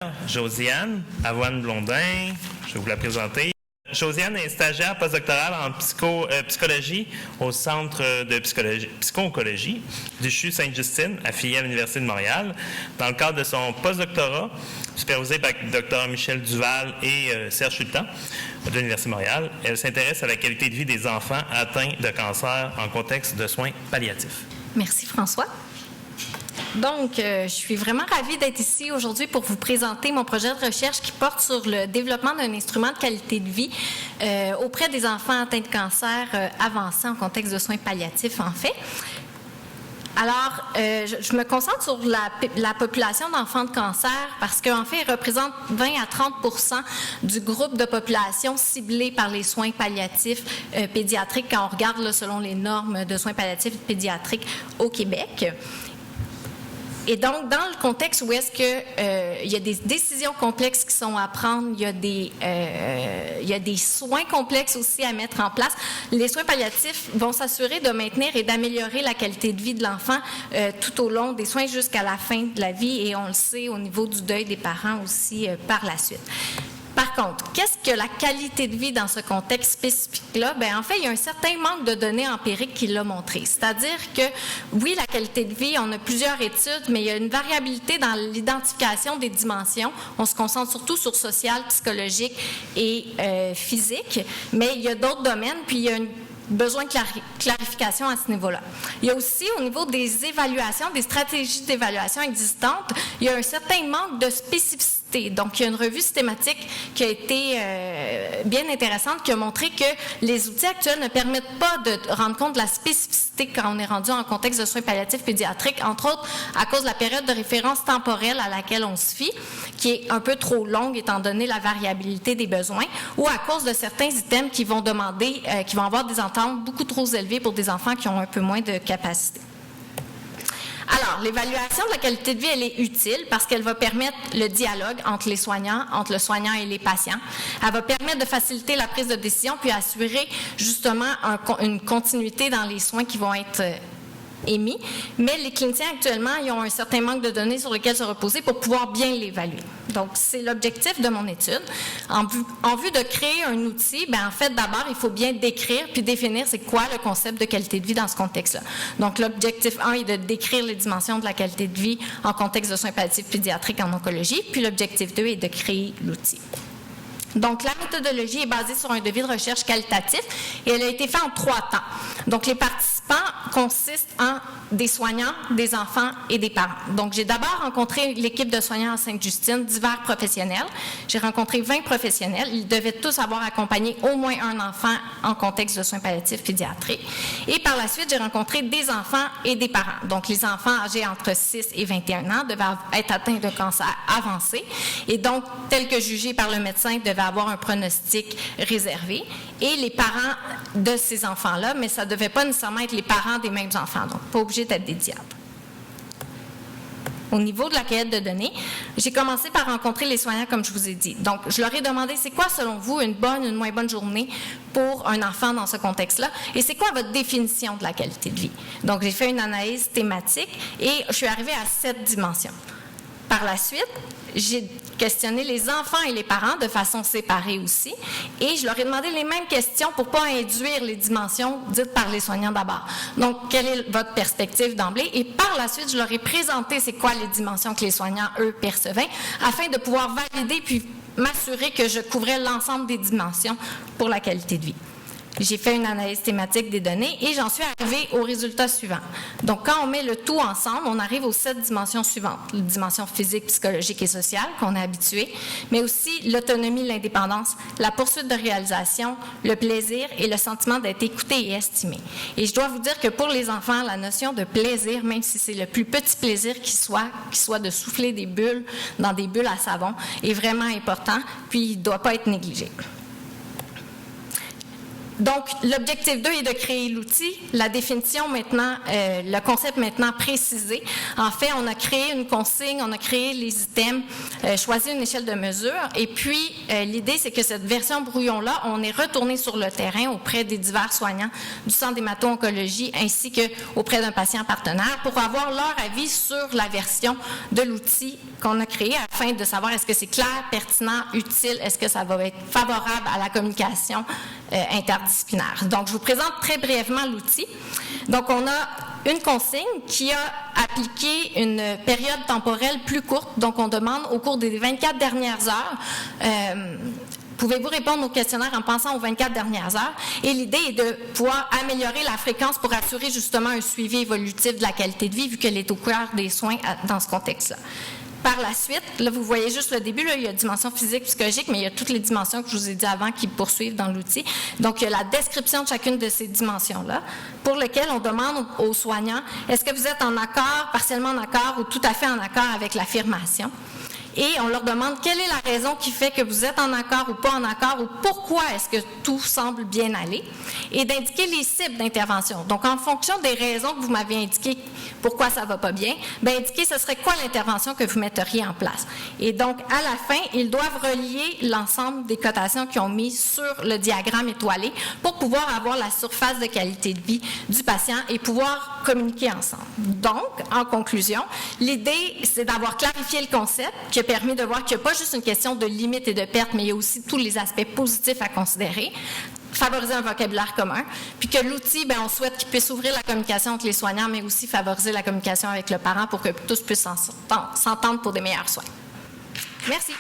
stagiaire, Josiane Avoine-Blondin. Je vais vous la présenter. Josiane est stagiaire postdoctorale en psychologie au Centre de psycho-oncologie du CHU Sainte-Justine, affilié à l'Université de Montréal. Dans le cadre de son postdoctorat, supervisé par Dr Michel Duval et Serge Sultan de l'Université de Montréal, elle s'intéresse à la qualité de vie des enfants atteints de cancer en contexte de soins palliatifs. Merci François. Donc, je suis vraiment ravie d'être ici aujourd'hui pour vous présenter mon projet de recherche qui porte sur le développement d'un instrument de qualité de vie auprès des enfants atteints de cancer avancé en contexte de soins palliatifs, en fait. Alors, je me concentre sur la population d'enfants de cancer parce qu'en fait, ils représentent 20 à 30 du groupe de population ciblé par les soins palliatifs pédiatriques quand on regarde là, selon les normes de soins palliatifs pédiatriques au Québec. Et donc, dans le contexte où est-ce que il y a des décisions complexes qui sont à prendre, il y a des soins complexes aussi à mettre en place, les soins palliatifs vont s'assurer de maintenir et d'améliorer la qualité de vie de l'enfant tout au long des soins jusqu'à la fin de la vie, et on le sait au niveau du deuil des parents aussi par la suite. Par contre, qu'est-ce que la qualité de vie dans ce contexte spécifique-là? Bien, en fait, il y a un certain manque de données empiriques qui l'a montré. C'est-à-dire que, oui, la qualité de vie, on a plusieurs études, mais il y a une variabilité dans l'identification des dimensions. On se concentre surtout sur social, psychologique et physique, mais il y a d'autres domaines, puis il y a une besoin de clarification à ce niveau-là. Il y a aussi, au niveau des évaluations, des stratégies d'évaluation existantes, il y a un certain manque de spécificité. Donc, il y a une revue systématique qui a été bien intéressante, qui a montré que les outils actuels ne permettent pas de rendre compte de la spécificité quand on est rendu en contexte de soins palliatifs pédiatriques, entre autres à cause de la période de référence temporelle à laquelle on se fie, qui est un peu trop longue étant donné la variabilité des besoins, ou à cause de certains items qui vont demander, qui vont avoir des ententes beaucoup trop élevées pour des enfants qui ont un peu moins de capacité. Alors, l'évaluation de la qualité de vie, elle est utile parce qu'elle va permettre le dialogue entre les soignants, entre le soignant et les patients. Elle va permettre de faciliter la prise de décision puis assurer justement une continuité dans les soins qui vont être émis. Mais les cliniciens actuellement, ils ont un certain manque de données sur lesquelles se reposer pour pouvoir bien l'évaluer. Donc, c'est l'objectif de mon étude. En vue de créer un outil, bien, en fait, d'abord, il faut bien décrire puis définir c'est quoi le concept de qualité de vie dans ce contexte-là. Donc, l'objectif 1 est de décrire les dimensions de la qualité de vie en contexte de soins palliatifs pédiatriques en oncologie, puis l'objectif 2 est de créer l'outil. Donc, la méthodologie est basée sur un devis de recherche qualitatif et elle a été faite en 3 temps. Donc, les participants consistent en des soignants, des enfants et des parents. Donc, j'ai d'abord rencontré l'équipe de soignants à Sainte-Justine, divers professionnels. J'ai rencontré 20 professionnels. Ils devaient tous avoir accompagné au moins un enfant en contexte de soins palliatifs pédiatriques. Et par la suite, j'ai rencontré des enfants et des parents. Donc, les enfants âgés entre 6 et 21 ans devaient être atteints de cancer avancé et donc, tel que jugé par le médecin, devaient avoir un pronostic réservé. Et les parents de ces enfants-là, mais ça ne devait pas nécessairement être les parents des mêmes enfants, donc pas obligé d'être des diables. Au niveau de la cahier de données, j'ai commencé par rencontrer les soignants, comme je vous ai dit. Donc, je leur ai demandé, c'est quoi, selon vous, une bonne, une moins bonne journée pour un enfant dans ce contexte-là? Et c'est quoi votre définition de la qualité de vie? Donc, j'ai fait une analyse thématique et je suis arrivée à 7 dimensions. Par la suite, j'ai questionné les enfants et les parents de façon séparée aussi, et je leur ai demandé les mêmes questions pour ne pas induire les dimensions dites par les soignants d'abord. Donc, quelle est votre perspective d'emblée? Et par la suite, je leur ai présenté c'est quoi les dimensions que les soignants, eux, percevaient, afin de pouvoir valider puis m'assurer que je couvrais l'ensemble des dimensions pour la qualité de vie. J'ai fait une analyse thématique des données et j'en suis arrivée au résultat suivant. Donc, quand on met le tout ensemble, on arrive aux 7 dimensions suivantes. Les dimensions physique, psychologique et sociale qu'on est habitué, mais aussi l'autonomie, l'indépendance, la poursuite de réalisation, le plaisir et le sentiment d'être écouté et estimé. Et je dois vous dire que pour les enfants, la notion de plaisir, même si c'est le plus petit plaisir qui soit de souffler des bulles dans des bulles à savon, est vraiment important, puis il ne doit pas être négligé. Donc, l'objectif 2 est de créer l'outil. La définition maintenant, le concept maintenant précisé. En fait, on a créé une consigne, on a créé les items, choisi une échelle de mesure. Et puis, l'idée, c'est que cette version brouillon-là, on est retourné sur le terrain auprès des divers soignants du Centre d'hémato-oncologie ainsi qu'auprès d'un patient partenaire pour avoir leur avis sur la version de l'outil qu'on a créé afin de savoir est-ce que c'est clair, pertinent, utile, est-ce que ça va être favorable à la communication interdisciplinaire. Donc, je vous présente très brièvement l'outil. Donc, on a une consigne qui a appliqué une période temporelle plus courte. Donc, on demande au cours des 24 dernières heures, pouvez-vous répondre au questionnaire en pensant aux 24 dernières heures? Et l'idée est de pouvoir améliorer la fréquence pour assurer justement un suivi évolutif de la qualité de vie vu qu'elle est au cœur des soins dans ce contexte-là. Par la suite, là, vous voyez juste le début, là, il y a dimension physique, psychologique, mais il y a toutes les dimensions que je vous ai dit avant qui poursuivent dans l'outil. Donc, il y a la description de chacune de ces dimensions-là, pour lesquelles on demande aux soignants, est-ce que vous êtes en accord, partiellement en accord ou tout à fait en accord avec l'affirmation? Et on leur demande quelle est la raison qui fait que vous êtes en accord ou pas en accord ou pourquoi est-ce que tout semble bien aller et d'indiquer les cibles d'intervention. Donc, en fonction des raisons que vous m'avez indiquées pourquoi ça ne va pas bien, bien, indiquer ce serait quoi l'intervention que vous metteriez en place. Et donc, à la fin, ils doivent relier l'ensemble des cotations qu'ils ont mis sur le diagramme étoilé pour pouvoir avoir la surface de qualité de vie du patient et pouvoir communiquer ensemble. Donc, en conclusion, l'idée, c'est d'avoir clarifié le concept qui a permis de voir qu'il n'y a pas juste une question de limite et de perte, mais il y a aussi tous les aspects positifs à considérer, favoriser un vocabulaire commun, puis que l'outil, bien, on souhaite qu'il puisse ouvrir la communication entre les soignants, mais aussi favoriser la communication avec le parent pour que tous puissent s'entendre pour des meilleurs soins. Merci.